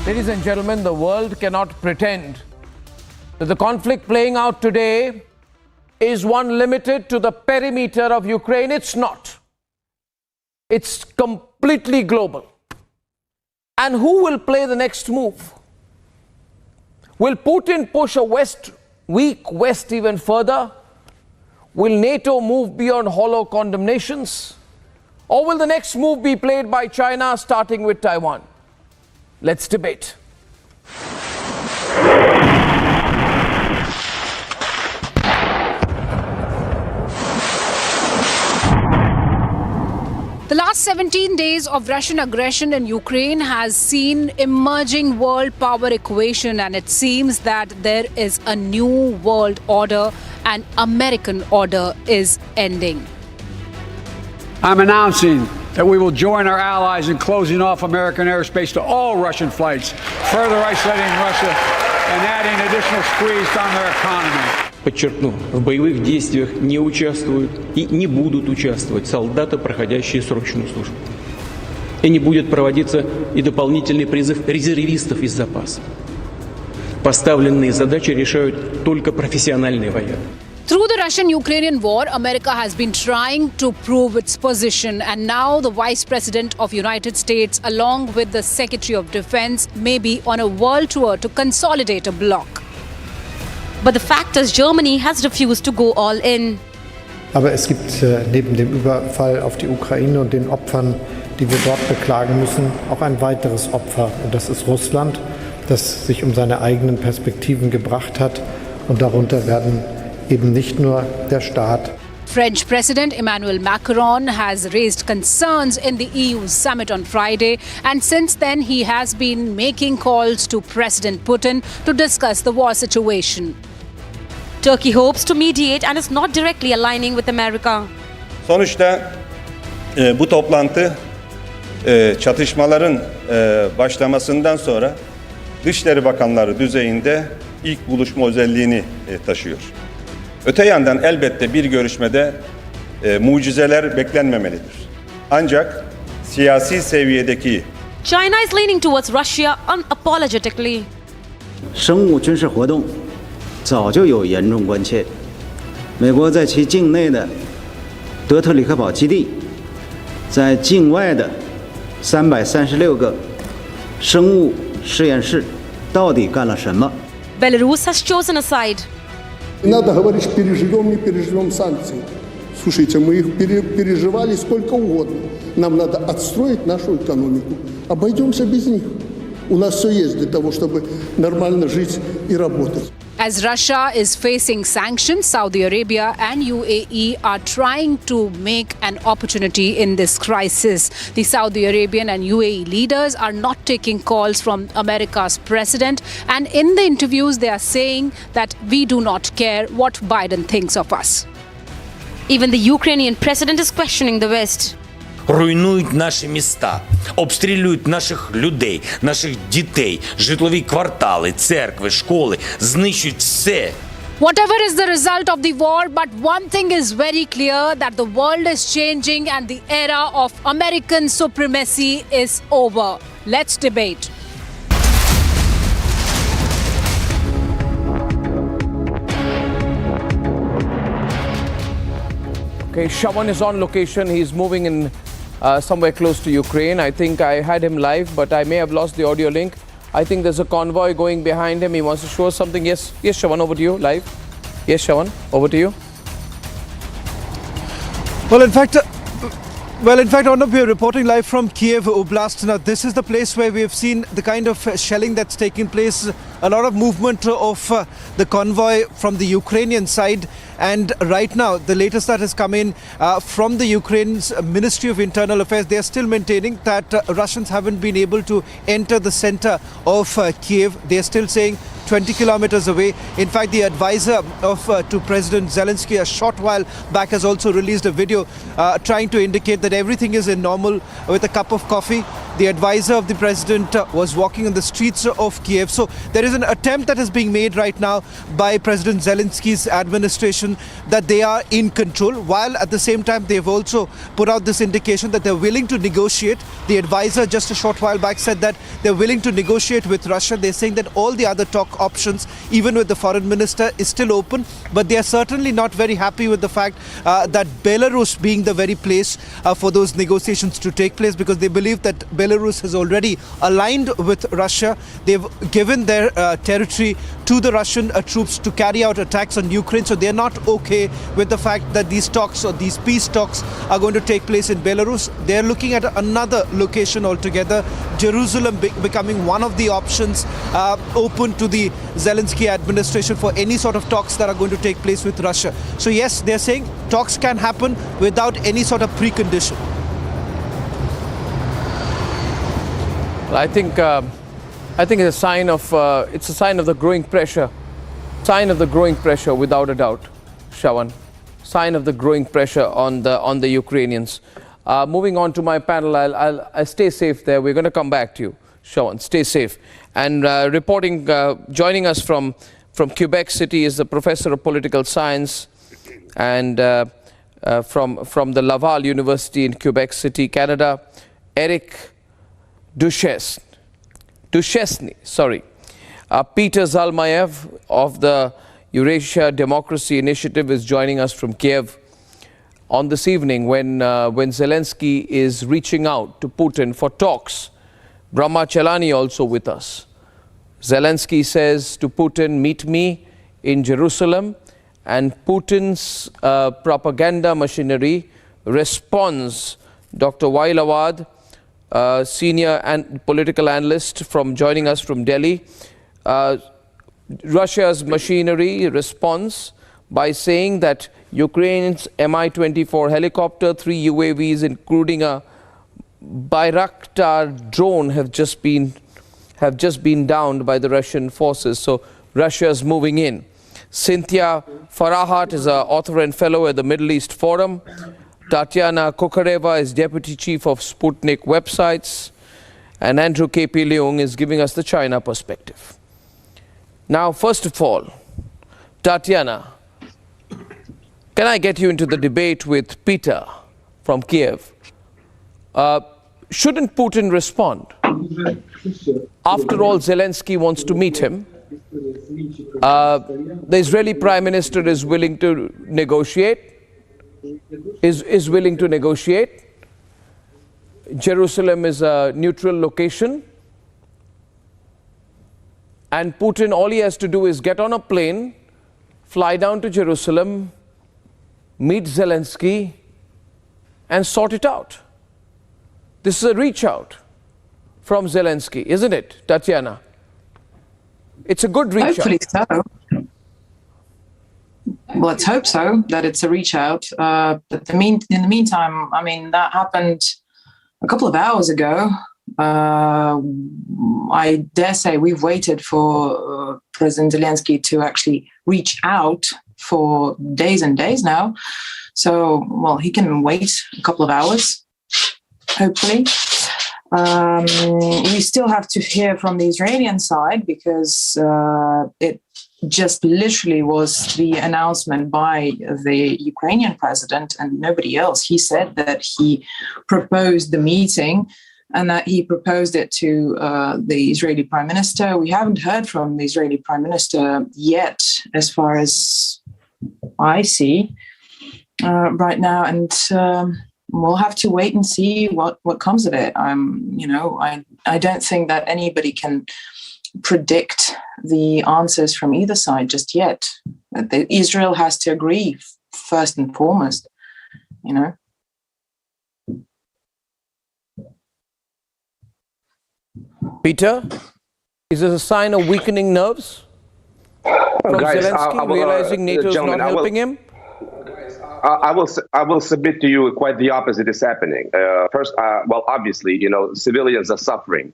Ladies and gentlemen, the world cannot pretend that the conflict playing out today is one limited to the perimeter of Ukraine. It's not. It's completely global. And who will play the next move? Will Putin push a weak West even further? Will NATO move beyond hollow condemnations? Or will the next move be played by China, starting with Taiwan? Let's debate. The last 17 days of Russian aggression in Ukraine has seen emerging world power equation, and it seems that there is a new world order and American order is ending. I'm announcing that we will join our allies in closing off American airspace to all Russian flights, further isolating Russia and adding additional squeeze on their economy. Подчеркну, в боевых действиях не участвуют и не будут участвовать солдаты, проходящие срочную службу. И не будет проводиться и дополнительный призыв резервистов из запаса. Поставленные задачи решают только профессиональные военные. Through the Russian-Ukrainian war, America has been trying to prove its position, and now the Vice President of United States, along with the Secretary of Defense, may be on a world tour to consolidate a bloc. But the fact is, Germany has refused to go all in. Aber es gibt neben dem Überfall auf die Ukraine und den Opfern, die wir dort beklagen müssen, auch ein weiteres Opfer. Und das ist Russland, das sich um seine eigenen Perspektiven gebracht hat. Und darunter werden eben nicht nur der Staat. French President Emmanuel Macron has raised concerns in the EU summit on Friday, and since then he has been making calls to President Putin to discuss the war situation. Turkey hopes to mediate and is not directly aligning with America. Sonuçta bu toplantı çatışmaların başlamasından sonra Dışişleri Bakanları düzeyinde ilk buluşma özelliğini taşıyor. Öte yandan elbette bir görüşmede mucizeler beklenmemelidir. Ancak siyasi seviyedeki China is leaning towards Russia unapologetically. 生物军事活动早就有严重关切。美国在其境内的德特里克堡基地，在境外的336个生物实验室，到底干了什么？ Belarus has chosen a side. Не надо говорить, переживем, не переживем санкции. Слушайте, мы их переживали сколько угодно. Нам надо отстроить нашу экономику. Обойдемся без них. У нас все есть для того, чтобы нормально жить и работать. As Russia is facing sanctions, Saudi Arabia and UAE are trying to make an opportunity in this crisis. The Saudi Arabian and UAE leaders are not taking calls from America's president, and in the interviews they are saying that we do not care what Biden thinks of us. Even the Ukrainian president is questioning the West. Руйнують наші міста, обстрілюють наших людей, наших дітей, житлові квартали, церкви, школи, знищують все. Whatever is the result of the war, but one thing is very clear, that the world is changing and the era of American supremacy is over. Let's debate. Okay, Shawan is on location. He's moving in somewhere close to Ukraine. I think I had him live, but I may have lost the audio link. I think there's a convoy going behind him. He wants to show us something. Yes, Shawan, over to you, live. Yes, Shawan, over to you. Well, in fact, Arnab, we are reporting live from Kiev Oblast. Now, this is the place where we have seen the kind of shelling that's taking place. A lot of movement of the convoy from the Ukrainian side. And right now, the latest that has come in from the Ukraine's Ministry of Internal Affairs, they are still maintaining that Russians haven't been able to enter the center of Kiev. They are still saying 20 kilometers away. In fact, the advisor to President Zelensky a short while back has also released a video trying to indicate that everything is in normal with a cup of coffee. The advisor of the president was walking on the streets of Kiev. So there is an attempt that is being made right now by President Zelensky's administration that they are in control, while at the same time they've also put out this indication that they're willing to negotiate. The advisor just a short while back said that they're willing to negotiate with Russia. They're saying that all the other talk options, even with the foreign minister, is still open, but they are certainly not very happy with the fact that Belarus being the very place for those negotiations to take place, because they believe that Belarus has already aligned with Russia. They've given their territory to the Russian troops to carry out attacks on Ukraine, so they're not okay with the fact that these talks or these peace talks are going to take place in Belarus. They're looking at another location altogether, Jerusalem becoming one of the options open to the Zelensky administration for any sort of talks that are going to take place with Russia. So yes, they're saying talks can happen without any sort of precondition. I think it's a sign of the growing pressure. Sign of the growing pressure, without a doubt, Shravan. Sign of the growing pressure on the Ukrainians. Moving on to my panel, I'll stay safe there. We're going to come back to you, Shravan. Stay safe. And joining us from Quebec City is the professor of political science and from the Laval University in Quebec City, Canada, Eric Duchesne. Peter Zalmayev of the Eurasia Democracy Initiative is joining us from Kiev on this evening when Zelensky is reaching out to Putin for talks. Brahma Chelani also with us. Zelensky says to Putin, meet me in Jerusalem, and Putin's propaganda machinery responds. Dr. Wail Awad, senior and political analyst joining us from Delhi. Russia's machinery responds by saying that Ukraine's Mi-24 helicopter, 3 UAVs, including a Bayraktar drone, have just been downed by the Russian forces. So Russia's moving in. Cynthia Farahat is an author and fellow at the Middle East Forum. Tatiana Kokareva is deputy chief of Sputnik websites. And Andrew K.P. Leung is giving us the China perspective. Now, first of all, Tatiana, can I get you into the debate with Peter from Kiev? Shouldn't Putin respond? After all, Zelensky wants to meet him. The Israeli Prime Minister is willing to negotiate. Is willing to negotiate. Jerusalem is a neutral location. And Putin, all he has to do is get on a plane, fly down to Jerusalem, meet Zelensky, and sort it out. This is a reach out from Zelensky, isn't it, Tatiana? It's a good reach out. Hopefully so. Well, let's hope so, that it's a reach out. But in the meantime, I mean, that happened a couple of hours ago. I dare say we've waited for President Zelensky to actually reach out for days and days now. So, well, he can wait a couple of hours, hopefully. We still have to hear from the Israeli side, because it just literally was the announcement by the Ukrainian president and nobody else. He said that he proposed the meeting and that he proposed it to the Israeli prime minister. We haven't heard from the Israeli prime minister yet, as far as I see right now. And we'll have to wait and see what comes of it. I don't think that anybody can predict the answers from either side just yet. Israel has to agree first and foremost, Peter, is this a sign of weakening nerves from Zelensky, realizing NATO is not helping him? I will submit to you quite the opposite is happening. First, well, obviously, civilians are suffering.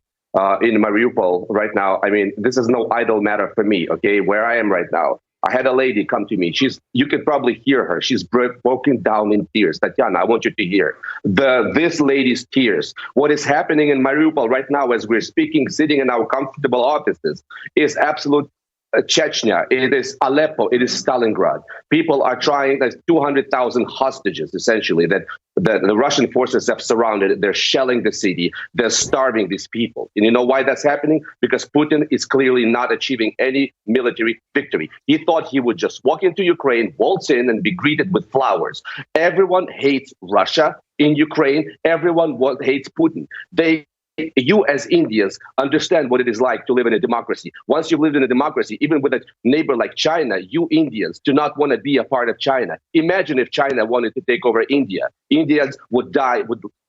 in Mariupol right now. I mean, this is no idle matter for me, okay, where I am right now. I had a lady come to me. You could probably hear her. She's broken down in tears. Tatiana, I want you to hear this lady's tears. What is happening in Mariupol right now as we're speaking, sitting in our comfortable offices, is absolute Chechnya, it is Aleppo, it is Stalingrad. People are trying, there's 200,000 hostages, essentially, that the Russian forces have surrounded. They're shelling the city. They're starving these people. And you know why that's happening? Because Putin is clearly not achieving any military victory. He thought he would just walk into Ukraine, waltz in, and be greeted with flowers. Everyone hates Russia in Ukraine. Everyone hates Putin. You as Indians understand what it is like to live in a democracy. Once you've lived in a democracy, even with a neighbor like China, you Indians do not want to be a part of China. Imagine if China wanted to take over India. Indians would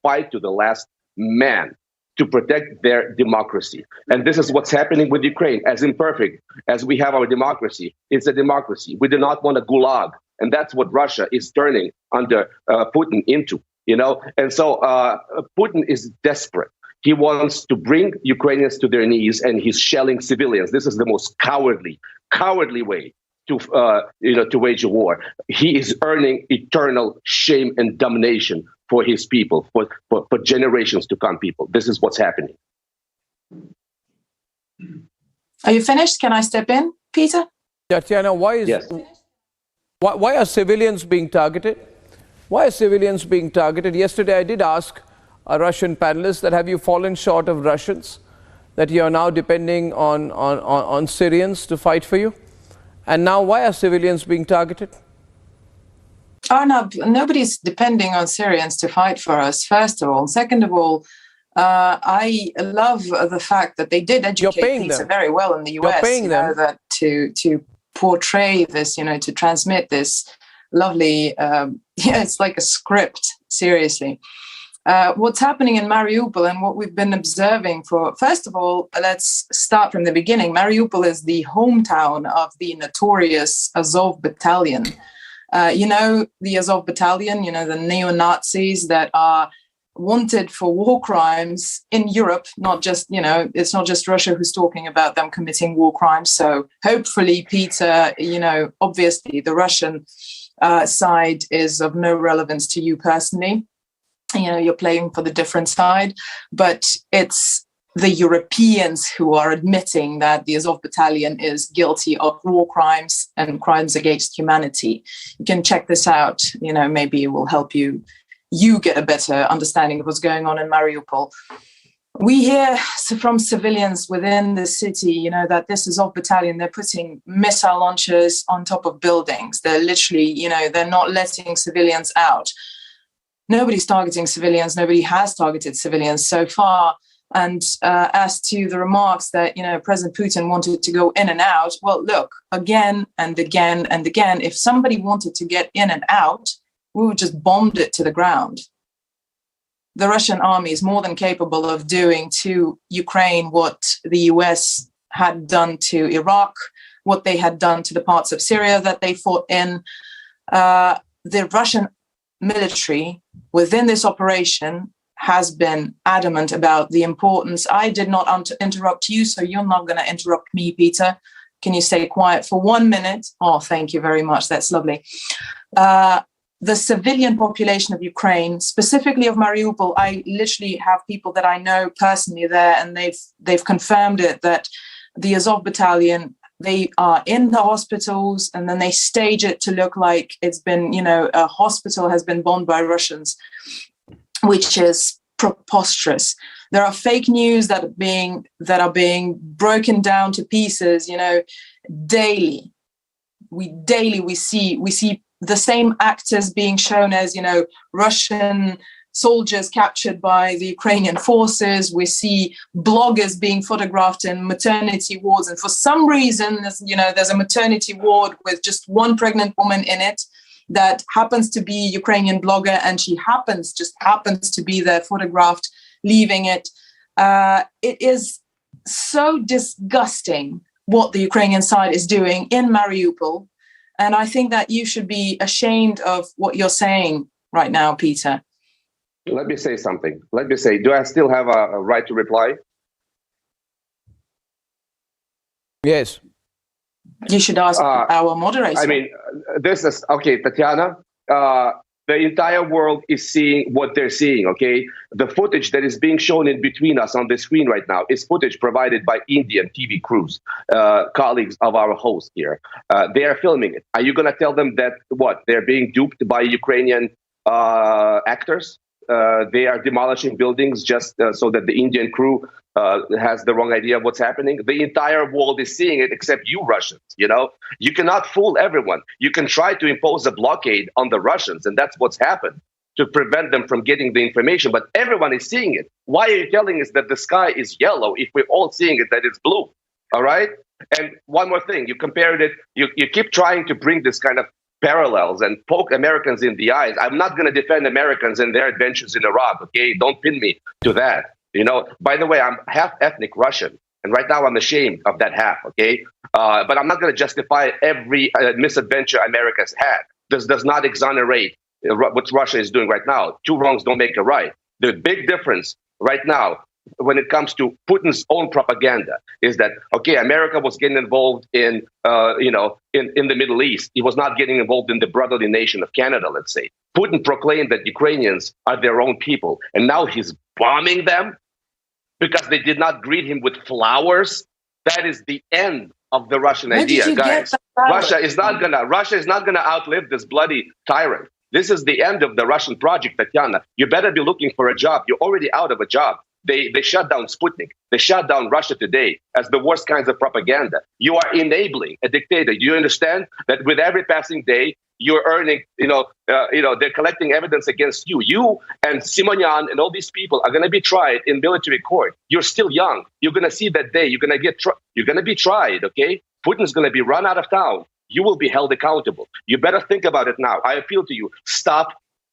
fight to the last man to protect their democracy. And this is what's happening with Ukraine. As imperfect as we have our democracy, it's a democracy. We do not want a gulag. And that's what Russia is turning under Putin into, you know? And so Putin is desperate. He wants to bring Ukrainians to their knees, and he's shelling civilians. This is the most cowardly way to wage a war. He is earning eternal shame and damnation for his people, for generations to come. People, this is what's happening. Are you finished? Can I step in, Peter? Tatiana, why are civilians being targeted? Why are civilians being targeted? Yesterday, I did ask a Russian panelist that have you fallen short of Russians, that you are now depending on Syrians to fight for you? And now why are civilians being targeted? Arnab, nobody's depending on Syrians to fight for us, first of all. Second of all, I love the fact that they did educate Peter very well in the US. That to portray this, to transmit this lovely, it's like a script, seriously. What's happening in Mariupol and what we've been observing first of all, let's start from the beginning. Mariupol is the hometown of the notorious Azov battalion. The Azov battalion, the neo-Nazis that are wanted for war crimes in Europe, not just, it's not just Russia who's talking about them committing war crimes. So hopefully, Peter, obviously the Russian side is of no relevance to you personally. You're playing for the different side, but it's the Europeans who are admitting that the Azov battalion is guilty of war crimes and crimes against humanity. You can check this out. Maybe it will help you get a better understanding of what's going on in Mariupol. We hear from civilians within the city, that this Azov battalion, they're putting missile launchers on top of buildings. They're literally, they're not letting civilians out. Nobody's targeting civilians. Nobody has targeted civilians so far. And as to the remarks that, President Putin wanted to go in and out, well, look, again and again and again, if somebody wanted to get in and out, we would just bombed it to the ground. The Russian army is more than capable of doing to Ukraine what the US had done to Iraq, what they had done to the parts of Syria that they fought in. The Russian military within this operation has been adamant about the importance. I did not interrupt you, so you're not going to interrupt me, Peter. Can you stay quiet for 1 minute? Oh, thank you very much. That's lovely. The civilian population of Ukraine, specifically of Mariupol, I literally have people that I know personally there, and they've confirmed it, that the Azov battalion, they are in the hospitals, and then they stage it to look like it's been, a hospital has been bombed by Russians, which is preposterous. There are fake news that are being broken down to pieces, daily. We see the same actors being shown as, Russian soldiers captured by the Ukrainian forces. We see bloggers being photographed in maternity wards. And for some reason, there's a maternity ward with just one pregnant woman in it that happens to be a Ukrainian blogger, and she happens to be there photographed, leaving it. It is so disgusting what the Ukrainian side is doing in Mariupol. And I think that you should be ashamed of what you're saying right now, Peter. Let me say something. Do I still have a right to reply? Yes. You should ask our moderator. I mean, this is okay, Tatiana. The entire world is seeing what they're seeing, okay? The footage that is being shown in between us on the screen right now is footage provided by Indian TV crews, colleagues of our host here. They are filming it. Are you going to tell them that, what, they're being duped by Ukrainian actors? They are demolishing buildings just so that the Indian crew has the wrong idea of what's happening. The entire world is seeing it except you Russians, you know? You cannot fool everyone. You can try to impose a blockade on the Russians, and that's what's happened, to prevent them from getting the information, but everyone is seeing it. Why are you telling us that the sky is yellow if we're all seeing it that it's blue? All right? And one more thing, you compared it, you keep trying to bring this kind of parallels and poke Americans in the eyes. I'm not going to defend Americans and their adventures in Iraq, okay? Don't pin me to that. You know, by the way, I'm half ethnic Russian, and right now I'm ashamed of that half, okay? But I'm not going to justify every misadventure America's had. This does not exonerate what Russia is doing right now. Two wrongs don't make a right. The big difference right now when it comes to Putin's own propaganda is that, okay, America was getting involved in the Middle East. He was not getting involved in the brotherly nation of Canada, let's say. Putin proclaimed that Ukrainians are their own people, and now he's bombing them because they did not greet him with flowers. That is the end of the Russian idea, guys. Russia is not gonna outlive this bloody tyrant. This is the end of the Russian project, Tatiana. You better be looking for a job. You're already out of a job. They shut down Sputnik. They shut down Russia Today as the worst kinds of propaganda. You are enabling a dictator. Do you understand that with every passing day, you're earning, they're collecting evidence against you. You and Simonian and all these people are going to be tried in military court. You're still young. You're going to see that day. You're going to be tried, okay? Putin's going to be run out of town. You will be held accountable. You better think about it now. I appeal to you. Stop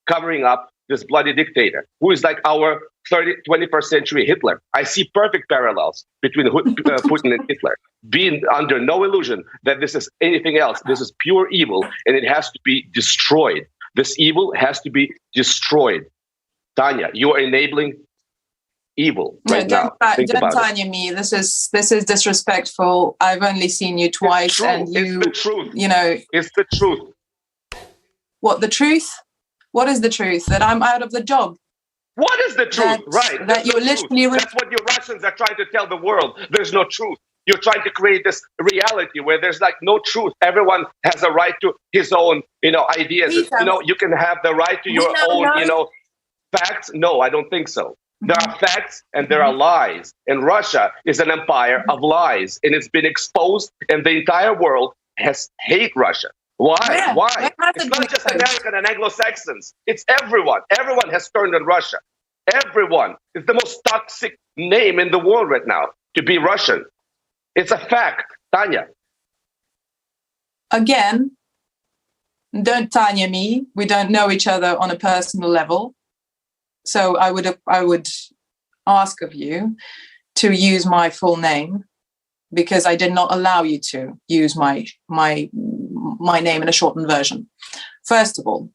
covering up this bloody dictator who is like our 21st century Hitler. I see perfect parallels between Putin and Hitler. Being under no illusion that this is anything else. This is pure evil, and it has to be destroyed. This evil has to be destroyed. Tanya, you are enabling evil right now. Don't Tanya me. This is disrespectful. I've only seen you twice, and it's the truth. It's the truth. What, the truth? What is the truth? That I'm out of the job. What is the truth? Right. That you're literally... That's what you Russians are trying to tell the world. There's no truth. You're trying to create this reality where there's like no truth. Everyone has a right to his own, ideas. You can have the right to your own, facts. No, I don't think so. There are facts and there are lies. And Russia is an empire of lies. And it's been exposed, and the entire world hate Russia. Why? Yeah. Why? It's not just American and Anglo-Saxons. It's everyone. Everyone has turned on Russia. Everyone. It's the most toxic name in the world right now, to be Russian. It's a fact, Tanya. Again, don't Tanya me. We don't know each other on a personal level. So I would ask of you to use my full name, because I did not allow you to use my name in a shortened version, first of all.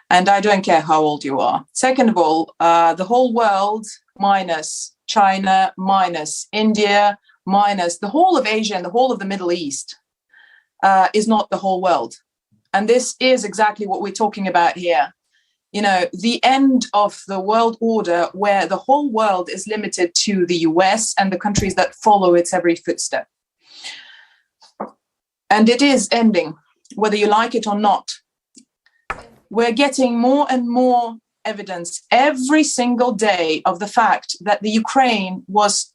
And I don't care how old you are. Second of all, the whole world minus China, minus India, minus the whole of Asia and the whole of the Middle East is not the whole world. And this is exactly what we're talking about here. The end of the world order, where the whole world is limited to the US and the countries that follow its every footstep. And it is ending, whether you like it or not. We're getting more and more evidence every single day of the fact that the Ukraine was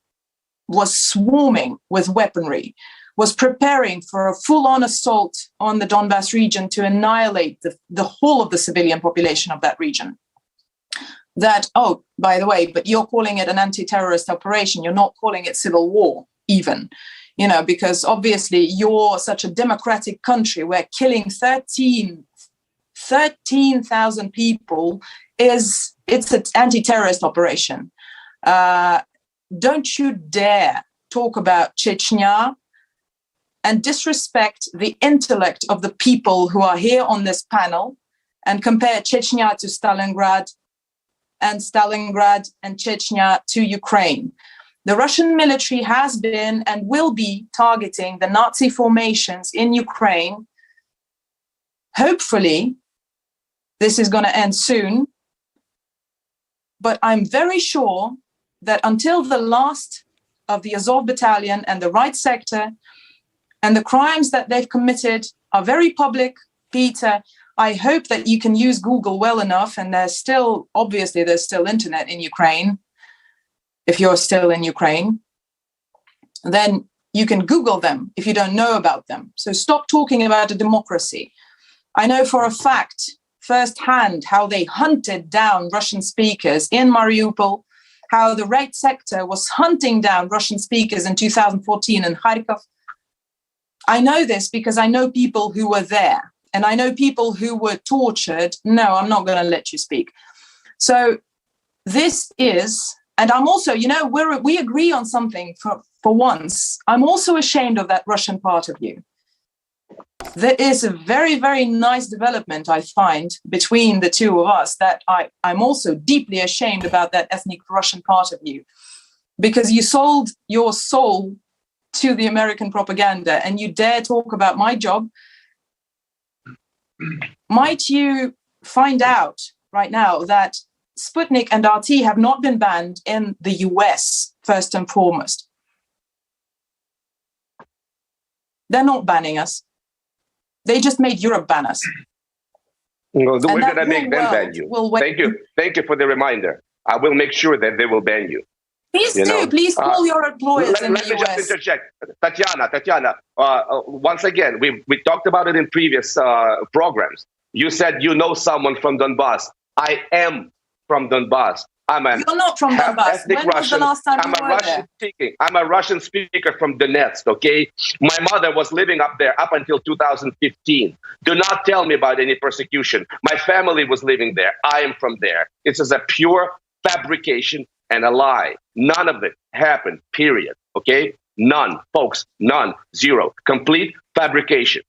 swarming with weaponry, was preparing for a full-on assault on the Donbas region to annihilate the whole of the civilian population of that region. That, oh, by the way, but you're calling it an anti-terrorist operation. You're not calling it civil war, even. Because obviously you're such a democratic country where killing 13,000 people it's an anti-terrorist operation. Don't you dare talk about Chechnya and disrespect the intellect of the people who are here on this panel and compare Chechnya to Stalingrad and Stalingrad and Chechnya to Ukraine. The Russian military has been and will be targeting the Nazi formations in Ukraine. Hopefully, this is going to end soon. But I'm very sure that until the last of the Azov battalion and the right sector and the crimes that they've committed are very public, Peter, I hope that you can use Google well enough, and there's still internet in Ukraine. If you're still in Ukraine, then you can Google them if you don't know about them. So stop talking about a democracy. I know for a fact, firsthand, how they hunted down Russian speakers in Mariupol, how the right sector was hunting down Russian speakers in 2014 in Kharkov. I know this because I know people who were there, and I know people who were tortured. No, I'm not going to let you speak. So this is, and I'm also, we agree on something for once. I'm also ashamed of that Russian part of you. There is a very, very nice development, I find, between the two of us, that I'm also deeply ashamed about that ethnic Russian part of you, because you sold your soul to the American propaganda and you dare talk about my job. Might you find out right now that Sputnik and RT have not been banned in the US, first and foremost? They're not banning us. They just made Europe ban us. No, we're going to make them ban you. Thank you. Thank you for the reminder. I will make sure that they will ban you. Please do. Please call your employers in the US. Let me just interject. Tatiana, once again, we talked about it in previous programs. You said you know someone from Donbass. I am from Donbass. You're not from Donbass. When was the last time you were there? I'm a Russian speaker from Donetsk, okay? My mother was living up there up until 2015. Do not tell me about any persecution. My family was living there. I am from there. This is a pure fabrication and a lie. None of it happened, period, okay? None, folks, none, zero. Complete fabrication.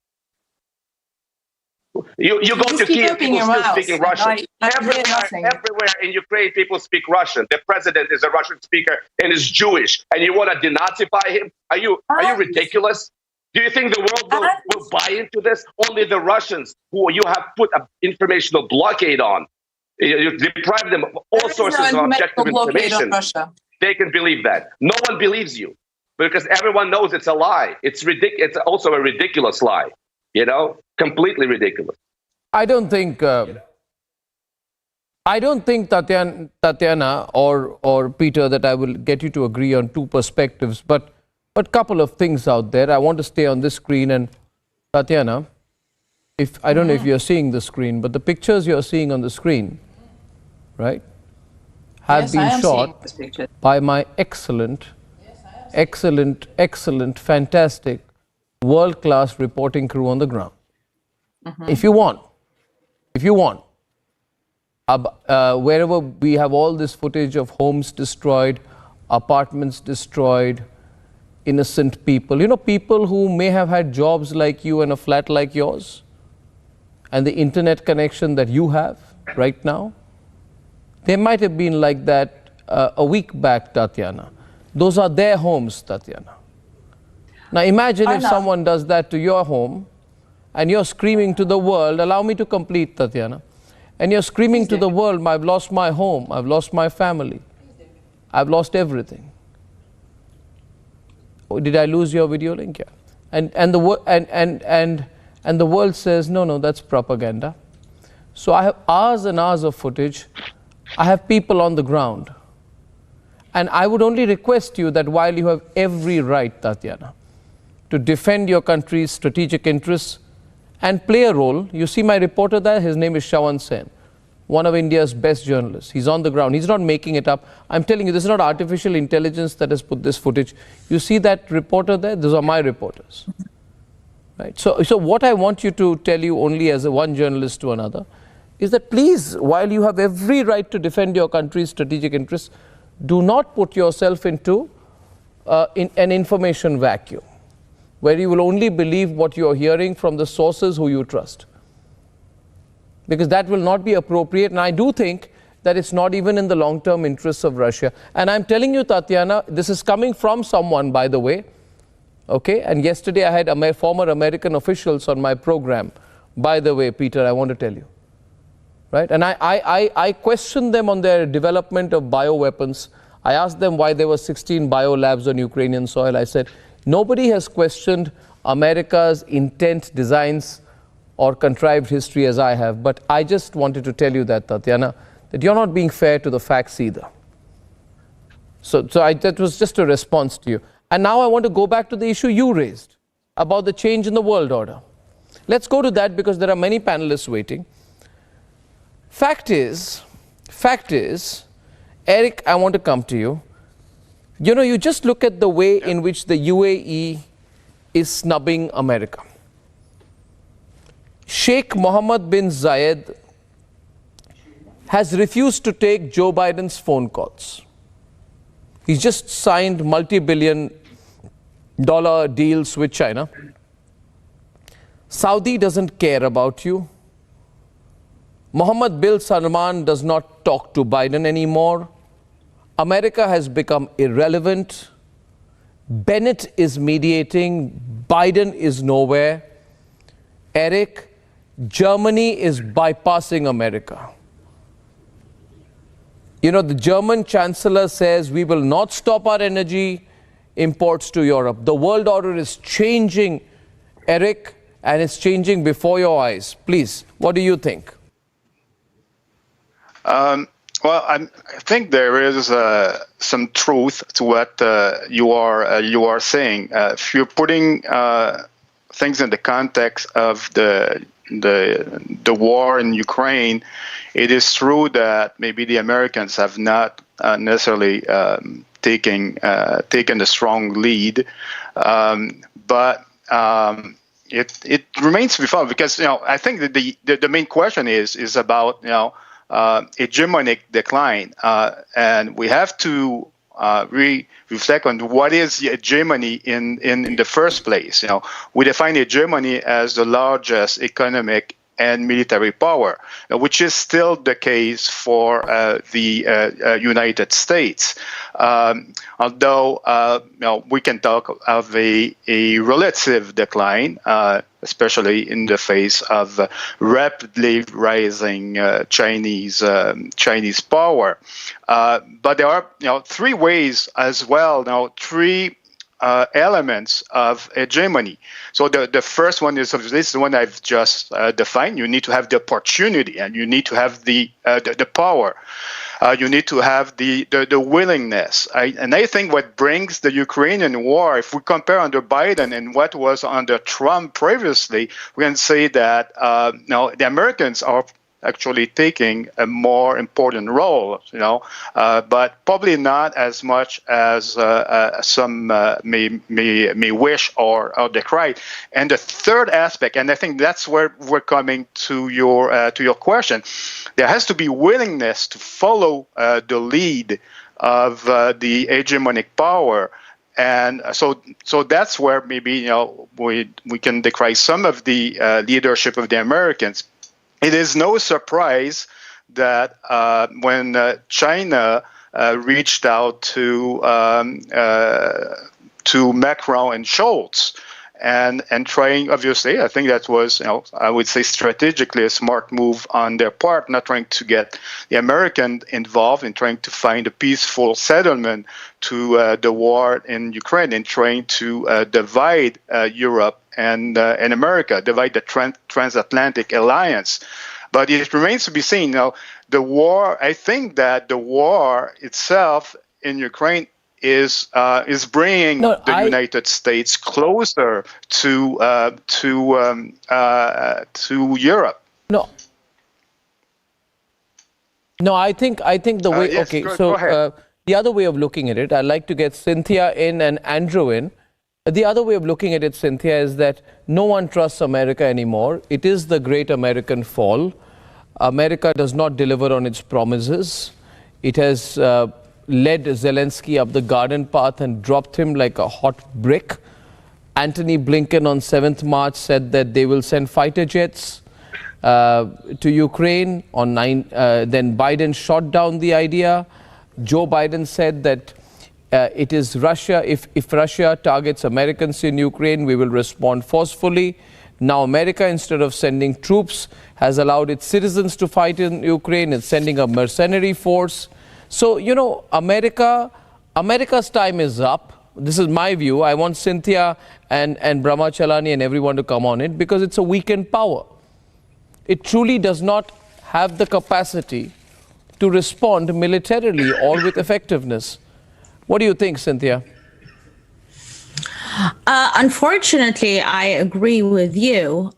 You go to Kiev, people still speaking Russian. Everywhere in Ukraine, people speak Russian. The president is a Russian speaker and is Jewish, and you want to denazify him? Are you ridiculous? Do you think the world will buy into this? Only the Russians, who you have put an informational blockade on, you deprive them of all sources of objective information. They can believe that. No one believes you because everyone knows it's a lie. It's It's also a ridiculous lie. Completely ridiculous. I don't think Tatiana or Peter, that I will get you to agree on two perspectives, but couple of things out there. I want to stay on this screen, and Tatiana, I don't know if you're seeing the screen, but the pictures you're seeing on the screen, right, have been shot by my excellent, fantastic, world-class reporting crew on the ground. If you want, wherever we have all this footage of homes destroyed, apartments destroyed, innocent people, people who may have had jobs like you and a flat like yours, and the internet connection that you have right now, they might have been like that a week back, Tatiana. Those are their homes, Tatiana. Now imagine if someone does that to your home, and you're screaming to the world, allow me to complete, Tatiana, and you're screaming to the world, I've lost my home, I've lost my family, I've lost everything. Oh, did I lose your video link? Yeah. And the world says, no, that's propaganda. So I have hours and hours of footage. I have people on the ground. And I would only request you that while you have every right, Tatiana, to defend your country's strategic interests and play a role. You see my reporter there, his name is Shawan Sen, one of India's best journalists. He's on the ground. He's not making it up. I'm telling you, this is not artificial intelligence that has put this footage. You see that reporter there? Those are my reporters. Right? So what I want you to tell you only as one journalist to another is that please, while you have every right to defend your country's strategic interests, do not put yourself into in an information vacuum, where you will only believe what you're hearing from the sources who you trust. Because that will not be appropriate. And I do think that it's not even in the long-term interests of Russia. And I'm telling you, Tatiana, this is coming from someone, by the way, okay? And yesterday I had former American officials on my program. By the way, Peter, I want to tell you, right? And I questioned them on their development of bioweapons. I asked them why there were 16 biolabs on Ukrainian soil. I said, nobody has questioned America's intent, designs, or contrived history as I have. But I just wanted to tell you that, Tatiana, that you're not being fair to the facts either. So that was just a response to you. And now I want to go back to the issue you raised about the change in the world order. Let's go to that because there are many panelists waiting. Fact is, Eric, I want to come to you. You know, you just look at the way in which the UAE is snubbing America. Sheikh Mohammed bin Zayed has refused to take Joe Biden's phone calls. He's just signed multi-billion-dollar deals with China. Saudi doesn't care about you. Mohammed bin Salman does not talk to Biden anymore. America has become irrelevant. Bennett is mediating. Biden is nowhere. Eric, Germany is bypassing America. You know, the German chancellor says we will not stop our energy imports to Europe. The world order is changing, Eric, and it's changing before your eyes. Please, what do you think? Well, I think there is some truth to what you are saying. If you're putting things in the context of the war in Ukraine, it is true that maybe the Americans have not necessarily taken a strong lead, but it remains to be found because I think that the main question is about hegemonic decline, and we have to reflect on what is the hegemony in the first place. We define hegemony as the largest economic and military power, which is still the case for the United States. Although we can talk of a relative decline, especially in the face of rapidly rising Chinese power. But there are three ways as well. Three elements of hegemony. So the first one is this, the one I've just defined. You need to have the opportunity, and you need to have the power. You need to have the willingness. And I think what brings the Ukrainian war, if we compare under Biden and what was under Trump previously, we can say that the Americans are actually taking a more important role, but probably not as much as some may wish or decry. And the third aspect, and I think that's where we're coming to your question, there has to be willingness to follow the lead of the hegemonic power. And so that's where maybe we can decry some of the leadership of the Americans. It is no surprise that when China reached out to Macron and Scholz and trying, obviously, I think that was, I would say strategically a smart move on their part, not trying to get the American involved in trying to find a peaceful settlement to the war in Ukraine and trying to divide Europe and America, divide the transatlantic alliance. But it remains to be seen. The war, I think that the war itself in Ukraine is bringing the United States closer to Europe. No, I think the way. Yes, okay, go ahead. The other way of looking at it, I'd like to get Cynthia in and Andrew in. The other way of looking at it, Cynthia, is that no one trusts America anymore. It is the great American fall. America does not deliver on its promises. It has led Zelensky up the garden path and dropped him like a hot brick. Antony Blinken on 7th March said that they will send fighter jets. to Ukraine on then Biden shot down the idea. Joe Biden said that it is Russia. If Russia targets Americans in Ukraine, we will respond forcefully. Now America, instead of sending troops, has allowed its citizens to fight in Ukraine. It's sending a mercenary force. So, you know, America's time is up. This is my view. I want Cynthia and Brahma Chalani and everyone to come on it, because it's a weakened power. It truly does not have the capacity to respond militarily or with effectiveness. What do you think, Cynthia? Unfortunately, I agree with you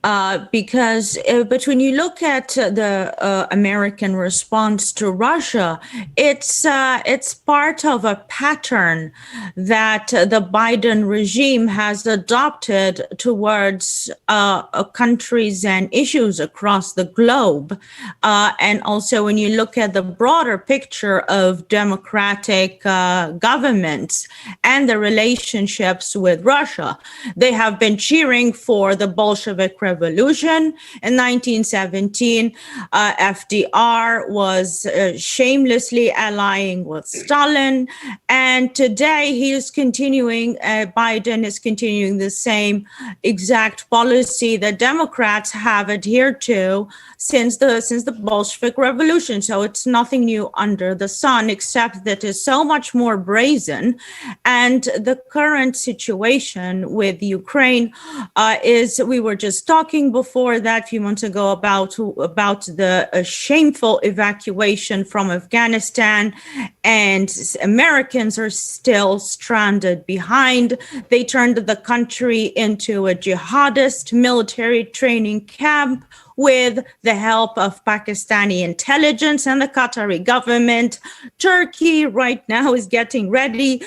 because but when you look at the American response to Russia, it's part of a pattern that the Biden regime has adopted towards countries and issues across the globe. And also when you look at the broader picture of democratic governments and the relationships with Russia, they have been cheering for the Bolshevik Revolution. In 1917, FDR was shamelessly allying with Stalin. And today he is continuing, Biden is continuing the same exact policy that Democrats have adhered to since the Bolshevik Revolution. So it's nothing new under the sun, except that it's so much more brazen. And the current situation with Ukraine is, we were just talking before that a few months ago about the shameful evacuation from Afghanistan, and Americans are still stranded behind. They turned the country into a jihadist military training camp with the help of Pakistani intelligence and the Qatari government. Turkey right now is getting ready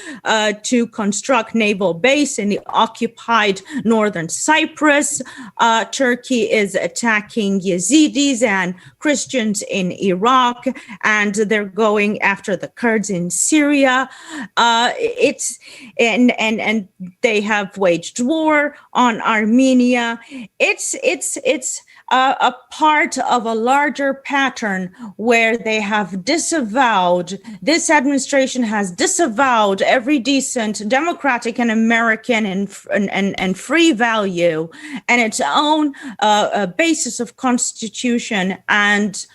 to construct naval base in the occupied northern Cyprus. Turkey is attacking Yazidis and Christians in Iraq, and they're going after the Kurds in Syria. And they have waged war on Armenia. It's a part of a larger pattern where they have disavowed, this administration has disavowed every decent democratic and American and free value and its own basis of constitution, and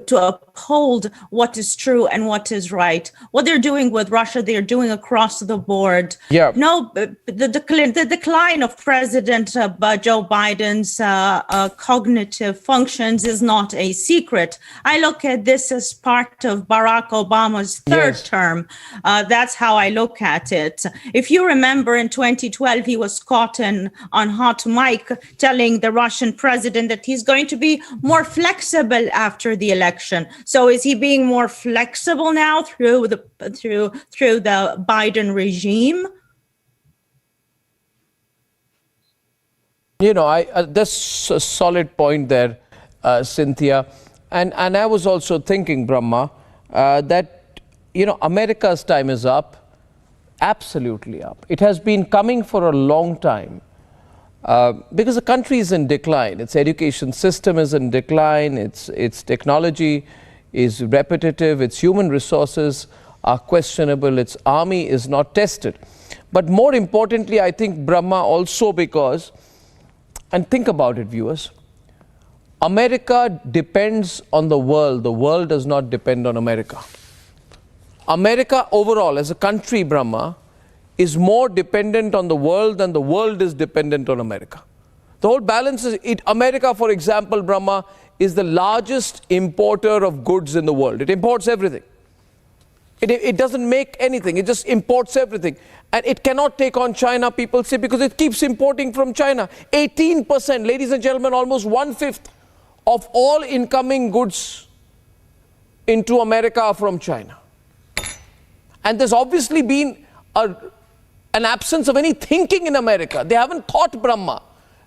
to uphold what is true and what is right. What they're doing with Russia, they're doing across the board. Yeah. No, the decline of President Joe Biden's cognitive functions is not a secret. I look at this as part of Barack Obama's third term. That's how I look at it. If you remember, in 2012, he was caught on hot mic telling the Russian president that he's going to be more flexible after the election. So is he being more flexible now through the Biden regime? You know, that's a solid point there, Cynthia. And I was also thinking, Brahma, that, you know, America's time is up, absolutely up. It has been coming for a long time. Because the country is in decline, its education system is in decline, its technology is repetitive, its human resources are questionable, its army is not tested. But more importantly, I think, Brahma, also because, and think about it, viewers, America depends on the world does not depend on America. America overall as a country, Brahma, is more dependent on the world than the world is dependent on America. The whole balance is, America, for example, Brahma, is the largest importer of goods in the world. It imports everything. It doesn't make anything. It just imports everything. And it cannot take on China, people say, because it keeps importing from China. 18%, ladies and gentlemen, almost 1/5 of all incoming goods into America are from China. And there's obviously been an absence of any thinking in America. They haven't thought, Brahma,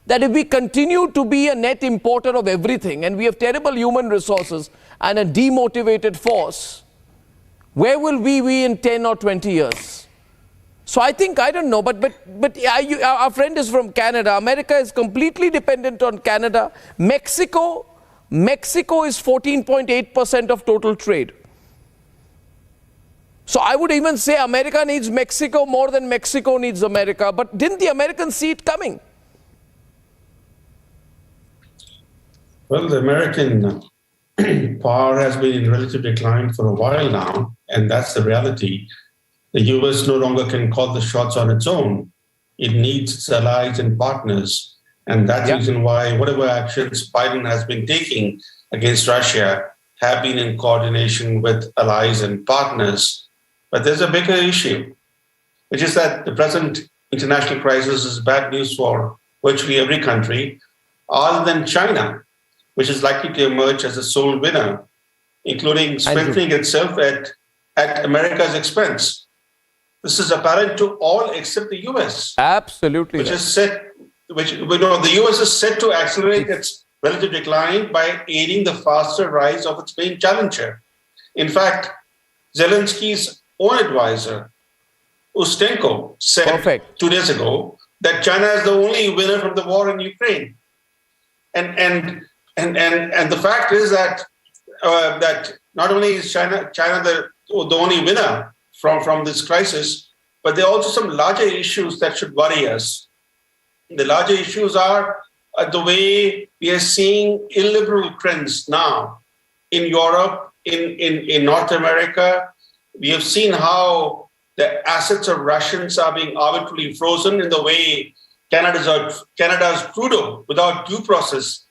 that if we continue to be a net importer of everything and we have terrible human resources and a demotivated force, where will we be in 10 or 20 years? So I think, I don't know, but our friend is from Canada. America is completely dependent on Canada. Mexico is 14.8% of total trade. So I would even say America needs Mexico more than Mexico needs America. But didn't the Americans see it coming? Well, the American power has been in relative decline for a while now, and that's the reality. The US no longer can call the shots on its own. It needs its allies and partners. And that's the reason why whatever actions Biden has been taking against Russia have been in coordination with allies and partners. But there's a bigger issue, which is that the present international crisis is bad news for virtually every country, other than China, which is likely to emerge as the sole winner, including strengthening itself at America's expense. This is apparent to all except the US. Absolutely. The US is set to accelerate its relative decline by aiding the faster rise of its main challenger. In fact, Zelensky's own advisor, Ustenko, said 2 days ago that China is the only winner from the war in Ukraine. And the fact is that not only is China the only winner from this crisis, but there are also some larger issues that should worry us. The larger issues are the way we are seeing illiberal trends now in Europe, in North America. We have seen how the assets of Russians are being arbitrarily frozen in the way Canada's Trudeau, without due process,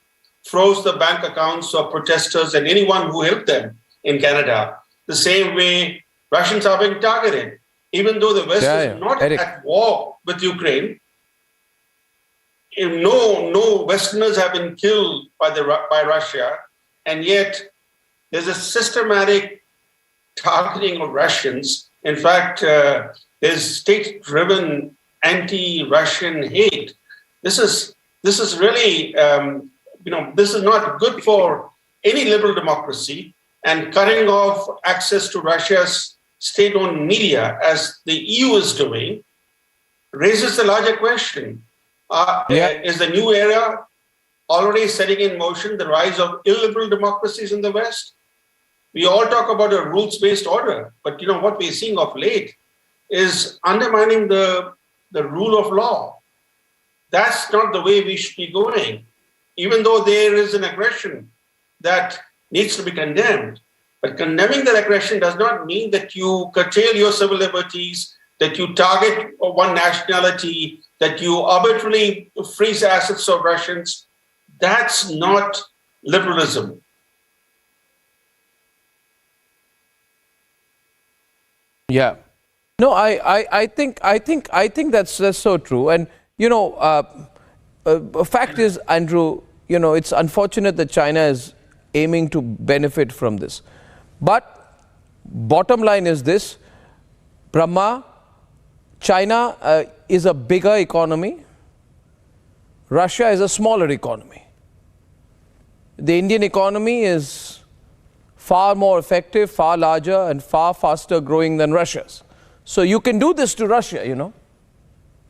froze the bank accounts of protesters and anyone who helped them in Canada. The same way Russians are being targeted. Even though the West is not at war with Ukraine, no Westerners have been killed by Russia, and yet there's a systematic targeting of Russians. In fact, there's state-driven anti-Russian hate. This is really, this is not good for any liberal democracy. And cutting off access to Russia's state-owned media, as the EU is doing, raises the larger question. Is the new era already setting in motion the rise of illiberal democracies in the West? We all talk about a rules-based order, but what we're seeing of late is undermining the rule of law. That's not the way we should be going, even though there is an aggression that needs to be condemned. But condemning that aggression does not mean that you curtail your civil liberties, that you target one nationality, that you arbitrarily freeze assets of Russians. That's not liberalism. Yeah. No, I think that's so true. And fact is, Andrew, it's unfortunate that China is aiming to benefit from this. But bottom line is this: Brahma, China is a bigger economy. Russia is a smaller economy. The Indian economy is far more effective, far larger, and far faster growing than Russia's. So you can do this to Russia,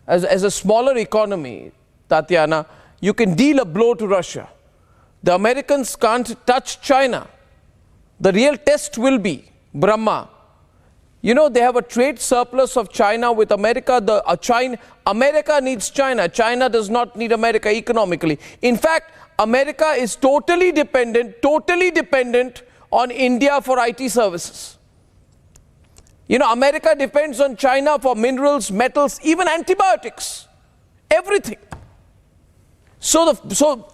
As a smaller economy, Tatiana, you can deal a blow to Russia. The Americans can't touch China. The real test will be Brahma. They have a trade surplus of China with America. America needs China. China does not need America economically. In fact, America is totally dependent on India for IT services. America depends on China for minerals, metals, even antibiotics, everything. So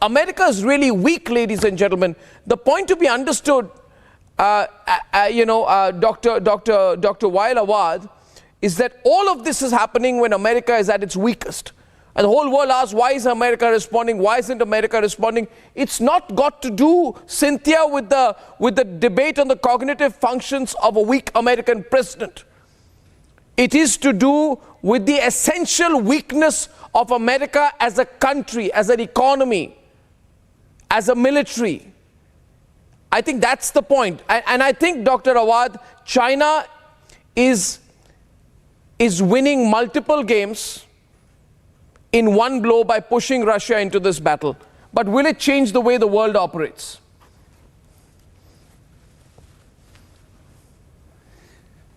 America is really weak, ladies and gentlemen. The point to be understood, Dr. Wael Awad, is that all of this is happening when America is at its weakest. And the whole world asks, why is America responding? Why isn't America responding? It's not got to do, Cynthia, with the debate on the cognitive functions of a weak American president. It is to do with the essential weakness of America as a country, as an economy, as a military. I think that's the point. And I think, Dr. Awad, China is is winning multiple games in one blow by pushing Russia into this battle. But will it change the way the world operates?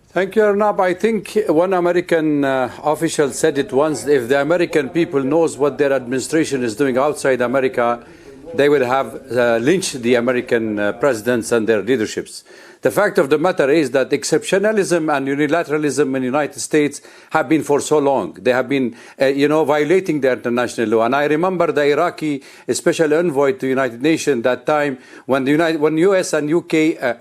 Thank you, Arnab. I think one American official said it once: if the American people knows what their administration is doing outside America, they will have lynched the American presidents and their leaderships. The fact of the matter is that exceptionalism and unilateralism in the United States have been for so long. They have been, violating the international law. And I remember the Iraqi special envoy to the United Nations that time when US and UK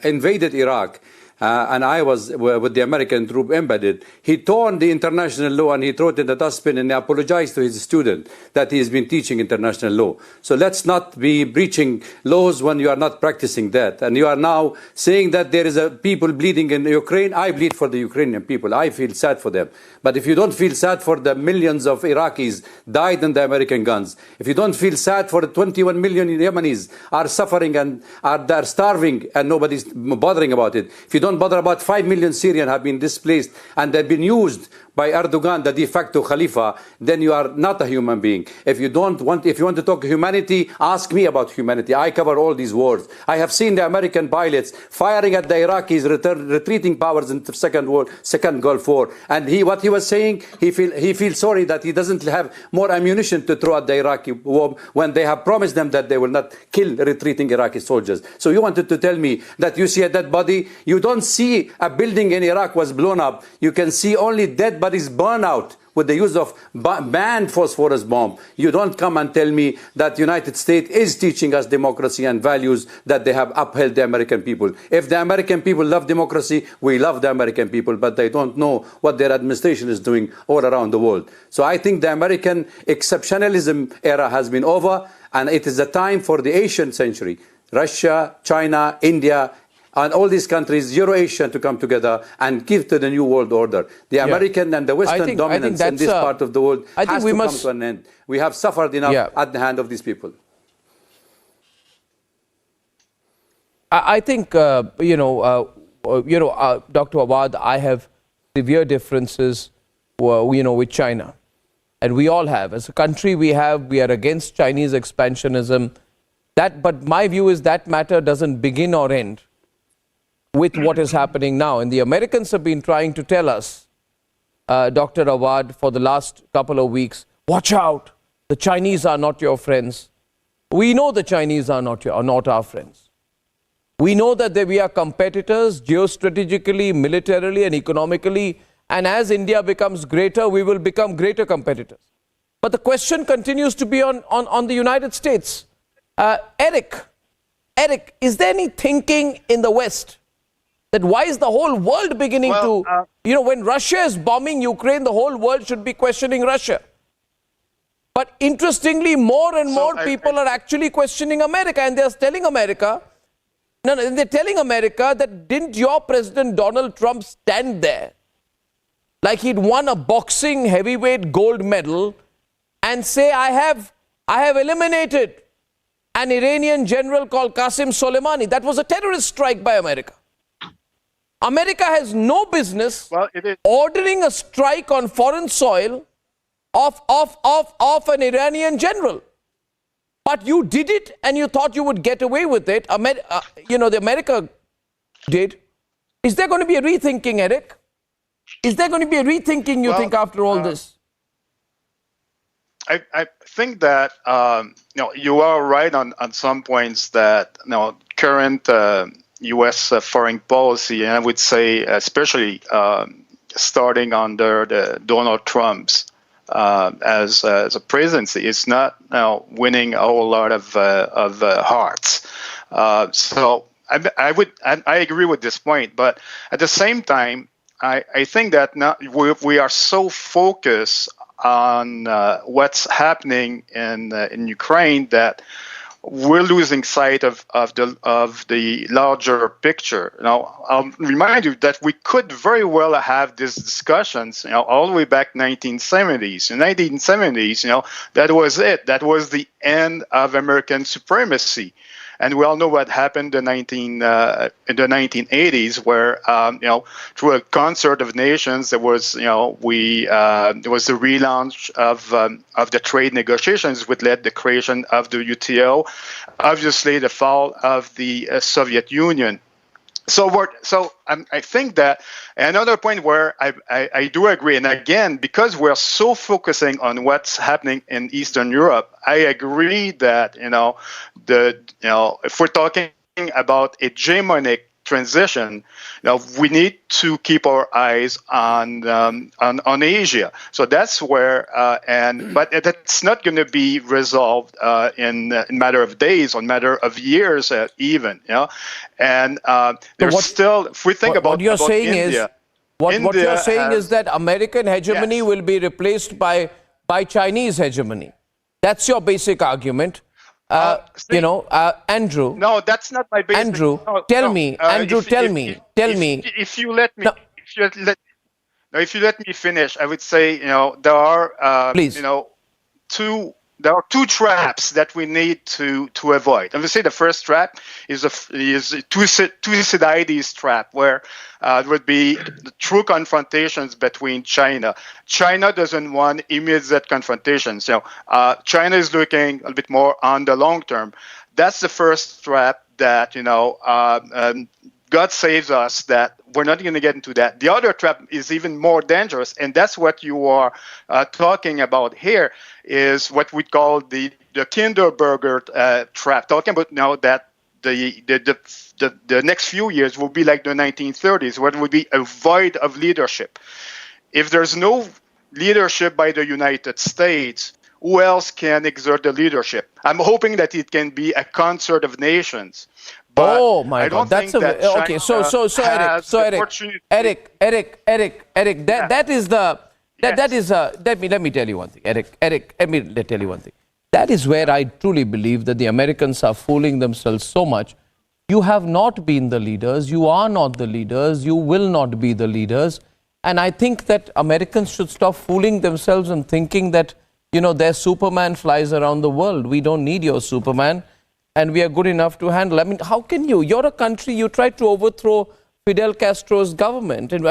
invaded Iraq. And I was with the American troop embedded. He torn the international law and he threw it in the dustbin, and he apologized to his student that he has been teaching international law. So let's not be breaching laws when you are not practicing that. And you are now saying that there is a people bleeding in Ukraine. I bleed for the Ukrainian people. I feel sad for them. But if you don't feel sad for the millions of Iraqis died in the American guns, if you don't feel sad for the 21 million Yemenis are suffering and are starving and nobody's bothering about it, if you don't bother about 5 million Syrians have been displaced and they've been used by Erdogan, the de facto Khalifa, then you are not a human being. If you want to talk humanity, ask me about humanity. I cover all these wars. I have seen the American pilots firing at the Iraqis, retreating powers in the second Gulf War. And what he was saying, he feels sorry that he doesn't have more ammunition to throw at the Iraqi war when they have promised them that they will not kill retreating Iraqi soldiers. So you wanted to tell me that you see a dead body? You don't see a building in Iraq was blown up. You can see only dead bodies burn out with the use of banned phosphorus bomb. You don't come and tell me that the United States is teaching us democracy and values that they have upheld the American people. If the American people love democracy, we love the American people, but they don't know what their administration is doing all around the world. So I think the American exceptionalism era has been over, and it is the time for the Asian century. Russia, China, India, and all these countries, Euro-Asian, to come together and give to the new world order. The American and the Western dominance in this part of the world has to come to an end. We have suffered enough at the hand of these people. I think, Dr. Awad, I have severe differences, with China. And we all have. As a country, we are against Chinese expansionism. But my view is that matter doesn't begin or end with what is happening now. And the Americans have been trying to tell us, Dr. Awad, for the last couple of weeks, watch out, the Chinese are not your friends. We know the Chinese are not our friends. We know that we are competitors geostrategically, militarily and economically, and as India becomes greater, we will become greater competitors. But the question continues to be on the United States. Eric, is there any thinking in the West that why is the whole world beginning when Russia is bombing Ukraine, the whole world should be questioning Russia. But interestingly, more and more people are actually questioning America, and they're telling America, they're telling America that didn't your President Donald Trump stand there like he'd won a boxing heavyweight gold medal and say, I have eliminated an Iranian general called Qasem Soleimani. That was a terrorist strike by America. America has no business ordering a strike on foreign soil of an Iranian general. But you did it and you thought you would get away with it. The America did. Is there going to be a rethinking, Eric? Is there going to be a rethinking, you think, after all this? I think that you are right on some points that current U.S. foreign policy, and I would say especially starting under the Donald Trump's as a presidency, is not winning a whole lot of hearts. So I agree with this point, but at the same time, I think that now we are so focused on what's happening in Ukraine that we're losing sight of the larger picture. Now, I'll remind you that we could very well have these discussions, all the way back 1970s. In 1970s, that was it. That was the end of American supremacy. And we all know what happened in the 1980s, where through a concert of nations, there was there was the relaunch of the trade negotiations, which led the creation of the WTO. Obviously, the fall of the Soviet Union. So I think that another point where I do agree, and again, because we're so focusing on what's happening in Eastern Europe, I agree that if we're talking about hegemonic transition, we need to keep our eyes on Asia. So that's where, but that's not going to be resolved in a matter of days, or a matter of years, even. And there's still, if we think about you're saying India, what you're saying is that American hegemony will be replaced by Chinese hegemony. That's your basic argument. Andrew. No, that's not my basic. Andrew, tell me. If you let me, if you let me finish, I would say, there are, there are two traps that we need to avoid. I would say the first trap is Thucydides trap, where there would be true confrontations between China. China doesn't want immediate confrontations. China is looking a bit more on the long term. That's the first trap that, God saves us that we're not going to get into that. The other trap is even more dangerous, and that's what you are talking about here, is what we call the Kinderberger trap, talking about now that the next few years will be like the 1930s, where there will be a void of leadership. If there's no leadership by the United States, who else can exert the leadership? I'm hoping that it can be a concert of nations. But oh my God, that's okay. So Eric, that is the let me tell you one thing, Eric, let me tell you one thing. That is where I truly believe that the Americans are fooling themselves so much. You have not been the leaders. You are not the leaders. You will not be the leaders. And I think that Americans should stop fooling themselves and thinking that, their Superman flies around the world. We don't need your Superman. And we are good enough to handle. I mean, how can you? You're a country, you tried to overthrow Fidel Castro's government. And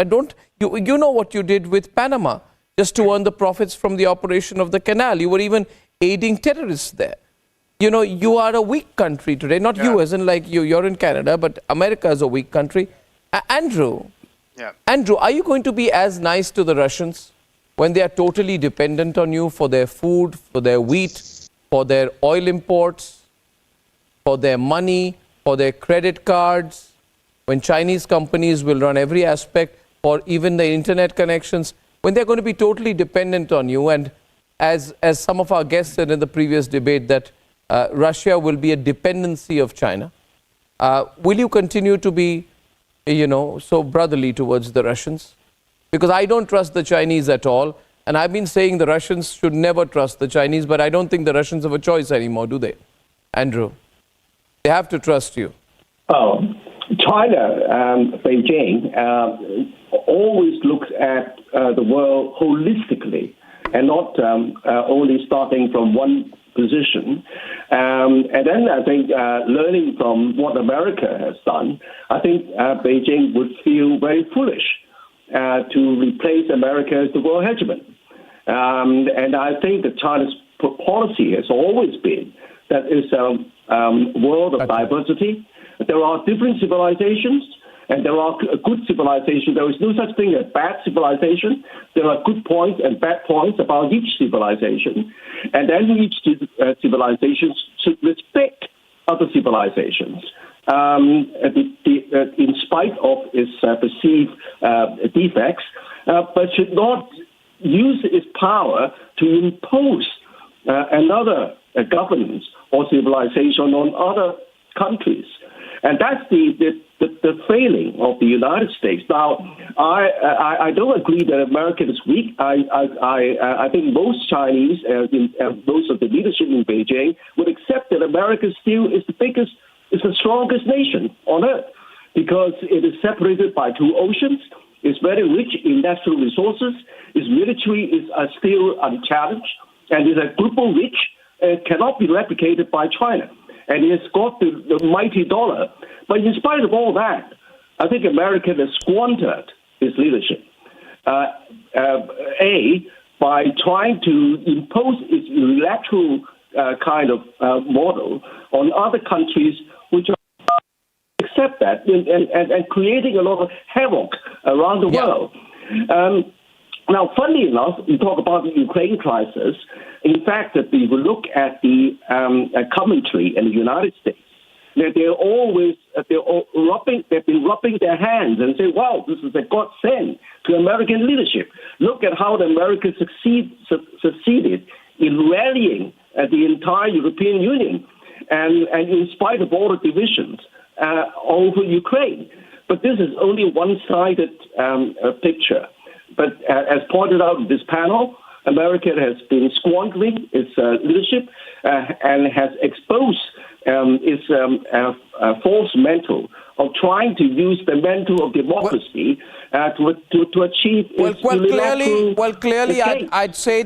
you know what you did with Panama, just to earn the profits from the operation of the canal. You were even aiding terrorists there. You are a weak country today. Not you, as in like you're in Canada, but America is a weak country. Andrew, are you going to be as nice to the Russians when they are totally dependent on you for their food, for their wheat, for their oil imports, for their money, for their credit cards, when Chinese companies will run every aspect, or even the internet connections, when they're going to be totally dependent on you? And as some of our guests said in the previous debate, that Russia will be a dependency of China. Will you continue to be, so brotherly towards the Russians? Because I don't trust the Chinese at all. And I've been saying the Russians should never trust the Chinese, but I don't think the Russians have a choice anymore, do they? Andrew, they have to trust you. China, Beijing, always looks at the world holistically and not only starting from one position. And then I think learning from what America has done, I think Beijing would feel very foolish to replace America as the world hegemon. And I think that China's policy has always been that it's a world of diversity. There are different civilizations, and there are good civilizations. There is no such thing as bad civilization. There are good points and bad points about each civilization. And then each civilization should respect other civilizations, in spite of its perceived defects, but should not use its power to impose another governance or civilization on other countries. And that's the failing of the United States. Now, I don't agree that America is weak. I think most Chinese and most of the leadership in Beijing would accept that America still is the biggest, is the strongest nation on earth, because it is separated by two oceans. It's very rich in natural resources. Its military is still unchallenged, and is a global rich. Cannot be replicated by China. and it's got the mighty dollar. But in spite of all that, I think America has squandered its leadership. By trying to impose its unilateral kind of model on other countries which accept that and creating a lot of havoc around the world. Now, funnily enough, we talk about the Ukraine crisis. In fact, if we look at the commentary in the United States, they've been rubbing their hands and say, wow, this is a godsend to American leadership. Look at how America succeeded in rallying the entire European Union and in spite of all the divisions over Ukraine. But this is only a one-sided picture. But as pointed out in this panel, America has been squandering its leadership and has exposed its false mantle of trying to use the mantle of democracy to achieve its clearly, I'd say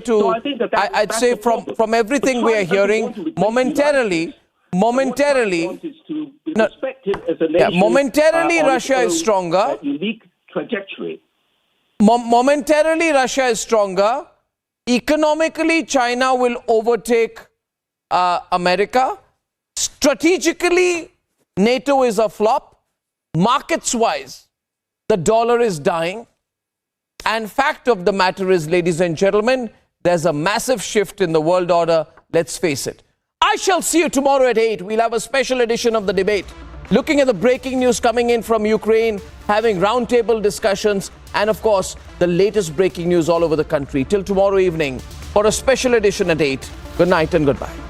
from everything we are hearing, momentarily, Russia is stronger. Unique trajectory. Momentarily, Russia is stronger. Economically, China will overtake America. Strategically, NATO is a flop. Markets-wise, the dollar is dying. And fact of the matter is, ladies and gentlemen, there's a massive shift in the world order. Let's face it. I shall see you tomorrow at 8. We'll have a special edition of The Debate, looking at the breaking news coming in from Ukraine, having roundtable discussions, and of course, the latest breaking news all over the country. Till tomorrow evening for a special edition at 8. Good night and goodbye.